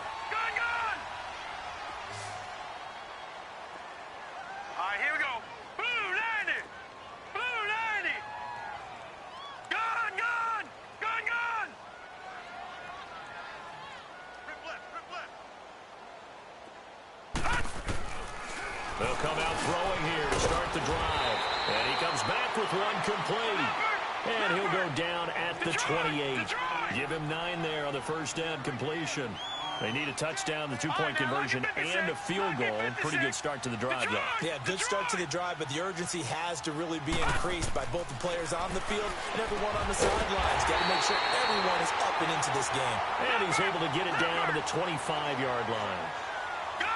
All right, here we go. Blue 90! Blue 90! Gone! Rip left. They'll come out throwing here to start the drive. And he comes back with one complete. And he'll go down at the 28. Give him 9 there on the first down completion. They need a touchdown, the 2-point conversion, and a field goal. Pretty good start to the drive, though. Yeah, good start to the drive, but the urgency has to really be increased by both the players on the field and everyone on the sidelines. Got to make sure everyone is up and into this game. And he's able to get it down to the 25-yard line.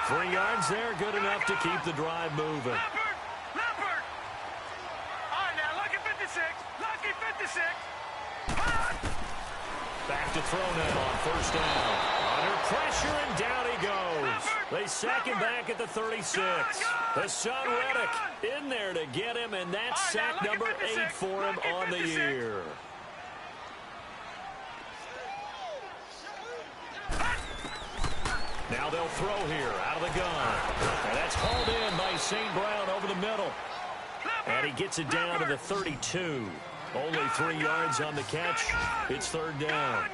3 yards there, good enough to keep the drive moving. Leopard! All right, now, lucky 56. Lucky 56. Back to throw now on first down. Under pressure, and down he goes. They sack him back at the 36. Hassan Reddick in there to get him, and that's sack number 8 for him on the year. Now they'll throw here out of the gun. And that's hauled in by St. Brown over the middle. And he gets it down to the 32. Only 3 yards on the catch. It's 3rd down.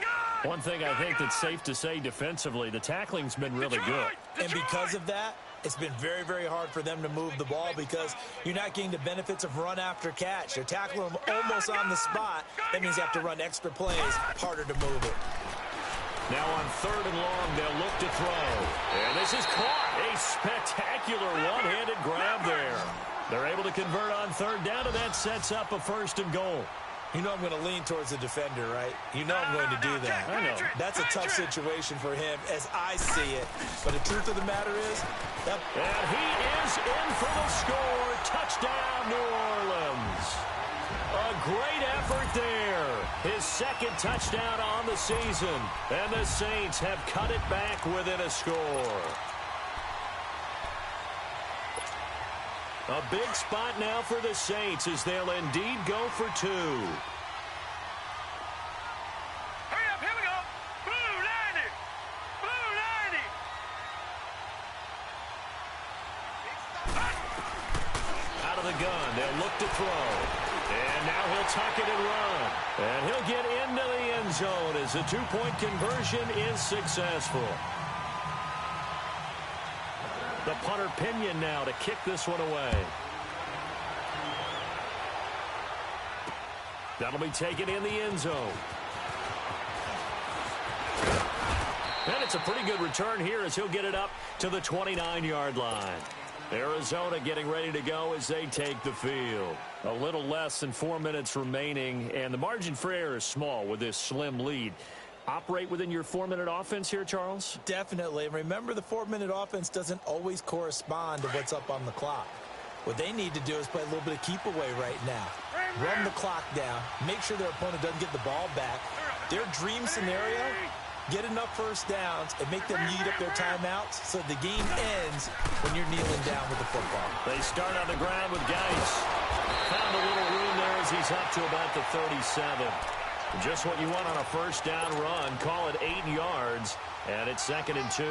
One thing I think that's safe to say defensively, the tackling's been really good. And because of that, it's been very, very hard for them to move the ball because you're not getting the benefits of run after catch. They're tackling them almost on the spot. That means you have to run extra plays, harder to move it. Now on 3rd and long, they'll look to throw. And this is caught. A spectacular one-handed grab there. They're able to convert on 3rd down, and that sets up a 1st and goal. You know I'm going to lean towards the defender, right? You know I'm going to do that. I know. That's a tough situation for him as I see it. But the truth of the matter is, that... And he is in for the score. Touchdown, New Orleans. A great effort there. His 2nd touchdown on the season. And the Saints have cut it back within a score. A big spot now for the Saints as they'll indeed go for 2. Hurry up, here we go. Blue 90. Blue 90. Out of the gun, they'll look to throw. And now he'll tuck it and run. And he'll get into the end zone as the 2-point conversion is successful. The punter Pinion now to kick this one away. That'll be taken in the end zone. And it's a pretty good return here as he'll get it up to the 29-yard line. Arizona getting ready to go as they take the field. A little less than 4 minutes remaining, and the margin for error is small with this slim lead. Operate within your 4-minute offense here, Charles? Definitely. And remember, the 4-minute offense doesn't always correspond to what's up on the clock. What they need to do is play a little bit of keep away right now. Run the clock down. Make sure their opponent doesn't get the ball back. Their dream scenario, get enough first downs and make them eat up their timeouts so the game ends when you're kneeling down with the football. They start on the ground with Geis. Found a little room there as he's up to about the 37. Just what you want on a first down run. Call it 8 yards, and it's 2nd and 2.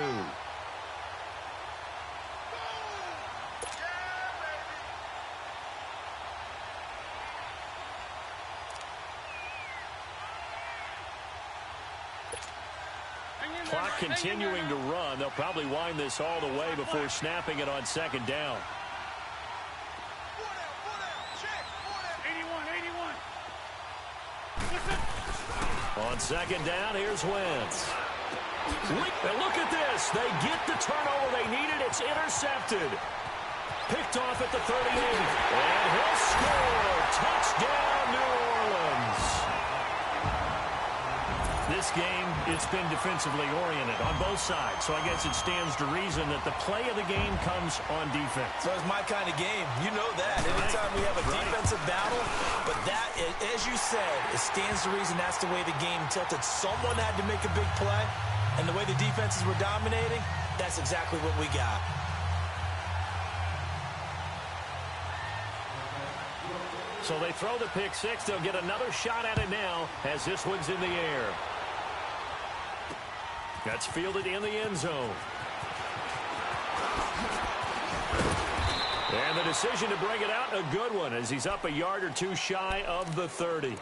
Clock continuing to run. They'll probably wind this all the way before snapping it on 2nd down. 81. On 2nd down, here's Wentz. And look at this. They get the turnover they needed. It's intercepted. Picked off at the 38. And he'll score It's been defensively oriented on both sides, so I guess it stands to reason that the play of the game comes on defense. So it's my kind of game. You know that. Anytime we have a defensive battle, but that, as you said, it stands to reason that's the way the game tilted. Someone had to make a big play, and the way the defenses were dominating, that's exactly what we got. So they throw the pick six. They'll get another shot at it now as this one's in the air. That's fielded in the end zone. And the decision to bring it out, a good one, as he's up a yard or two shy of the 30.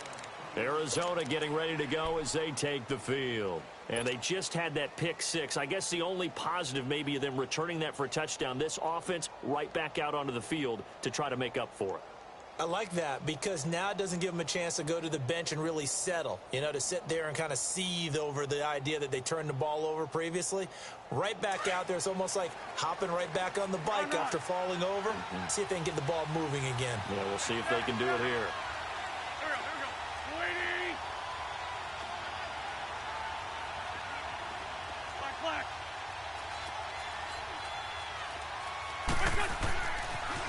Arizona getting ready to go as they take the field. And they just had that pick six. I guess the only positive maybe of them returning that for a touchdown. This offense right back out onto the field to try to make up for it. I like that because now it doesn't give them a chance to go to the bench and really settle, you know, to sit there and kind of seethe over the idea that they turned the ball over previously. Right back out there, it's almost like hopping right back on the bike after falling over. See if they can get the ball moving again. Yeah, we'll see if they can do it here.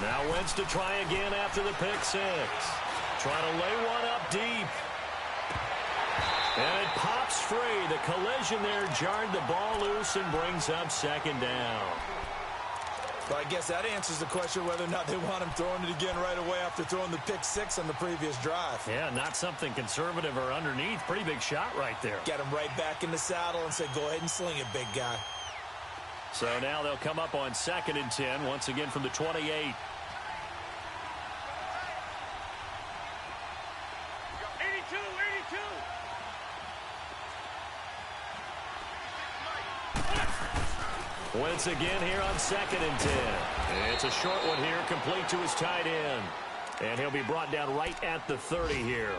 Now Wentz to try again after the pick six. Trying to lay one up deep. And it pops free. The collision there jarred the ball loose and brings up second down. Well, I guess that answers the question whether or not they want him throwing it again right away after throwing the pick six on the previous drive. Yeah, not something conservative or underneath. Pretty big shot right there. Get him right back in the saddle and say, go ahead and sling it, big guy. So now they'll come up on 2nd and 10, once again from the 28. 82, 82. Once again here on 2nd and 10. And it's a short one here, complete to his tight end. And he'll be brought down right at the 30 here.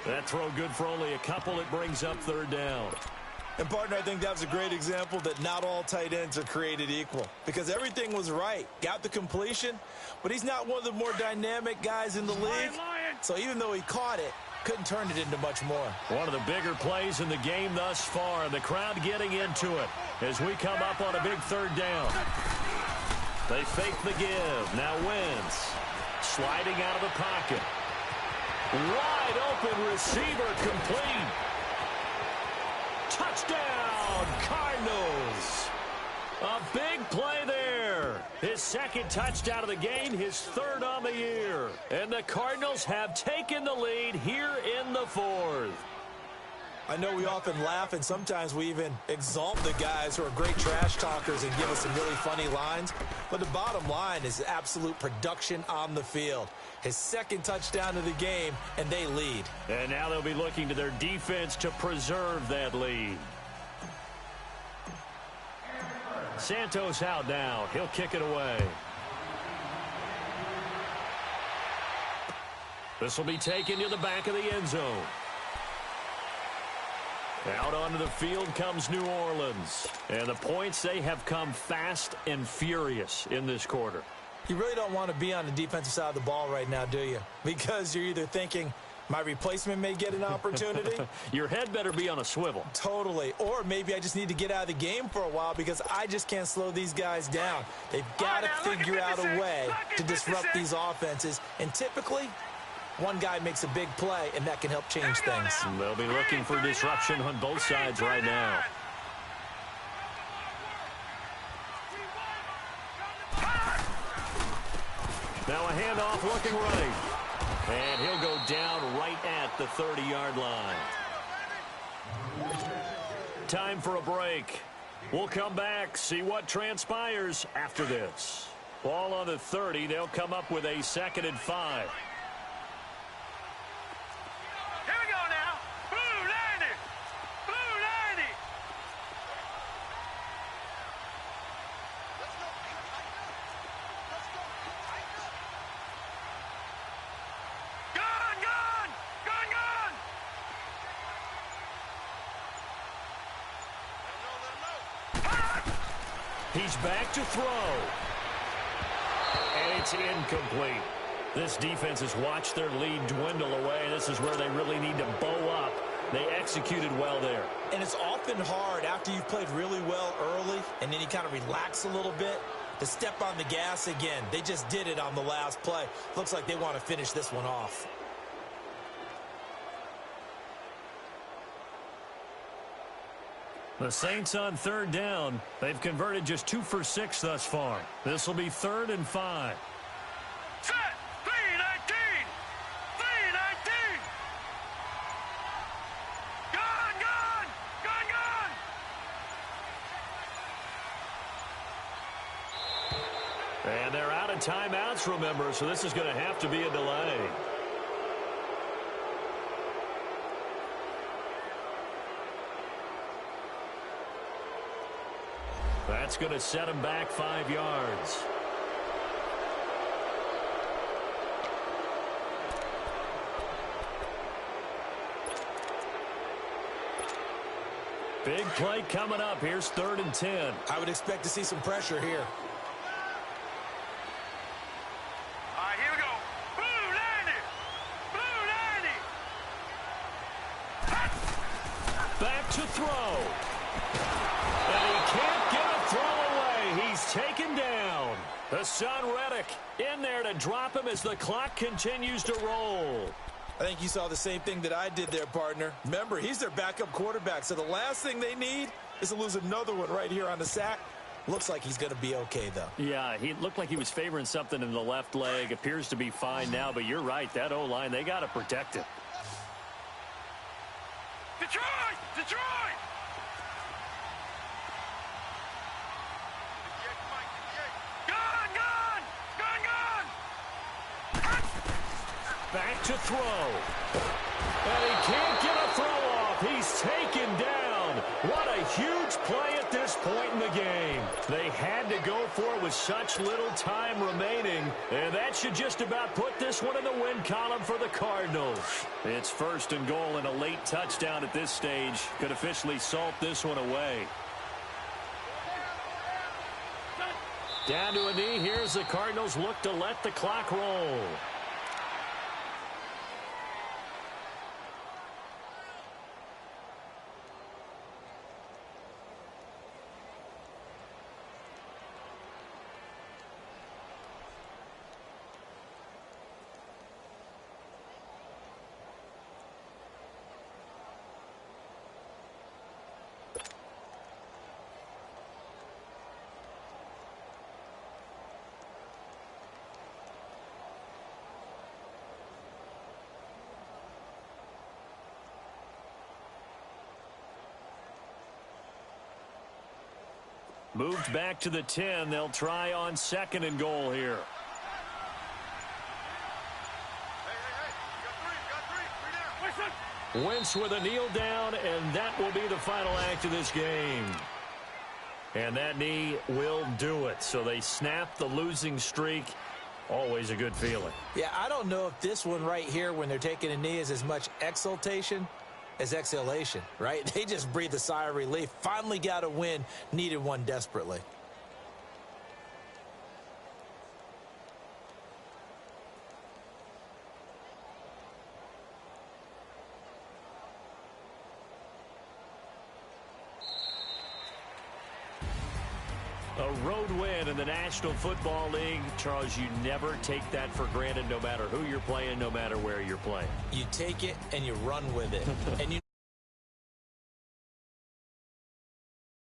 That throw good for only a couple. It brings up 3rd down. And, partner, I think that was a great example that not all tight ends are created equal because everything was right. Got the completion, but he's not one of the more dynamic guys in the league. So even though he caught it, couldn't turn it into much more. One of the bigger plays in the game thus far, and the crowd getting into it as we come up on a big 3rd down. They fake the give. Now Wentz sliding out of the pocket. Wide open receiver complete. Touchdown, Cardinals. A big play there. His 2nd touchdown of the game, his 3rd on the year. And the Cardinals have taken the lead here in the 4th. I know we often laugh and sometimes we even exalt the guys who are great trash talkers and give us some really funny lines. But the bottom line is absolute production on the field. His 2nd touchdown of the game, and they lead. And now they'll be looking to their defense to preserve that lead. Santos out now. He'll kick it away. This will be taken to the back of the end zone. Out onto the field comes New Orleans. And the points, they have come fast and furious in this quarter. You really don't want to be on the defensive side of the ball right now, do you? Because you're either thinking, my replacement may get an opportunity. Your head better be on a swivel. Totally. Or maybe I just need to get out of the game for a while because I just can't slow these guys down. They've got to figure out a way to disrupt these offenses. And typically, one guy makes a big play, and that can help change things. They'll be looking for disruption on both sides right now. Now a handoff looking right. And he'll go down right at the 30-yard line. Time for a break. We'll come back, see what transpires after this. Ball on the 30. They'll come up with a 2nd and 5. Here we go now. Blue 90. Blue 90. Gone, gone. Gone, gone. He's back to throw. And it's incomplete. This defense has watched their lead dwindle away. This is where they really need to bow up They executed well there. And it's often hard after you've played really well early and then you kind of relax a little bit to step on the gas again. They just did it on the last play. Looks like they want to finish this one off. The Saints on third down. They've converted just 2 for 6 thus far. This will be 3rd and 5. Set. 319. 319. Gone, gone. Gone, gone. And they're out of timeouts, remember, so this is going to have to be a delay. That's going to set him back 5 yards. Big play coming up. Here's 3rd and 10. I would expect to see some pressure here. All right, here we go. Blue 90. Blue 90. Back to throw. And he can't get a throw away. He's taken down. Hassan Reddick in there to drop him as the clock continues to roll. I think you saw the same thing that I did there, partner. Remember, he's their backup quarterback, so the last thing they need is to lose another one right here on the sack. Looks like he's going to be okay, though. Yeah, he looked like he was favoring something in the left leg. Appears to be fine now, but you're right. That O-line, they got to protect it. Detroit! Detroit! Gone, gone! Gone, gone! Back to throw. And he can't get a throw off. He's taken down. What a huge play at this point in the game. They had to go for it with such little time remaining. And that should just about put this one in the win column for the Cardinals. It's 1st and goal and a late touchdown at this stage could officially salt this one away. Down to a knee. Here's the Cardinals look to let the clock roll. Moved back to the 10. They'll try on 2nd and goal here. Wentz with a kneel down, and that will be the final act of this game. And that knee will do it. So they snap the losing streak. Always a good feeling. Yeah, I don't know if this one right here when they're taking a knee is as much exultation as exhalation, right? They just breathe a sigh of relief. Finally got a win, needed one desperately. A road win in the National Football League. Charles, you never take that for granted no matter who you're playing, no matter where you're playing. You take it and you run with it. And you